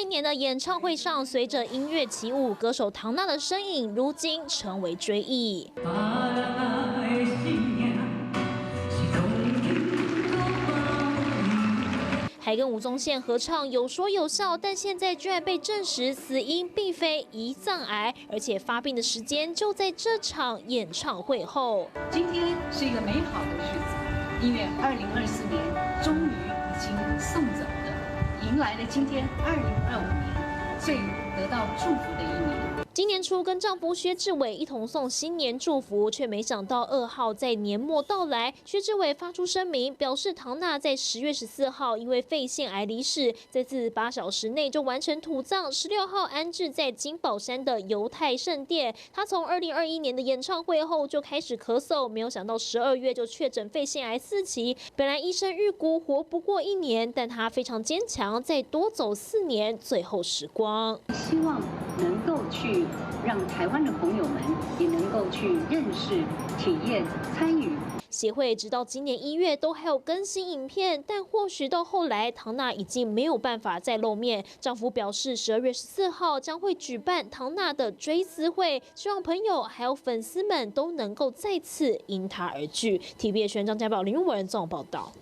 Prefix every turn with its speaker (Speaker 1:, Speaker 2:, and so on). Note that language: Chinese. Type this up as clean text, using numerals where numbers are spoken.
Speaker 1: 新年的演唱会上，随着音乐起舞，歌手唐娜的身影如今成为追忆。还跟吴宗宪合唱有说有笑，但现在居然被证实死因并非胰脏癌，而且发病的时间就在这场演唱会后。
Speaker 2: 今天是一个美好的日子，因为2024年终于已经送走了，迎来了今天2025年最得到祝福的一年。
Speaker 1: 今年初跟丈夫薛志伟一同送新年祝福，却没想到噩耗在年末到来。薛志伟发出声明，表示唐娜在10月14号因为肺腺癌离世，在48小时内就完成土葬，16号安置在金宝山的犹太圣殿。他从2021年的演唱会后就开始咳嗽，没有想到12月就确诊肺腺癌4期。本来医生预估活不过1年，但他非常坚强，再多走4年最后时光。
Speaker 2: 希望能够去让台湾的朋友们也能够去认识、体验、参与。
Speaker 1: 协会直到今年1月都还有更新影片，但或许到后来，唐娜已经没有办法再露面。丈夫表示，12月14号将会举办唐娜的追思会，希望朋友还有粉丝们都能够再次因她而聚。TVBS 张家宝、林文综合报道。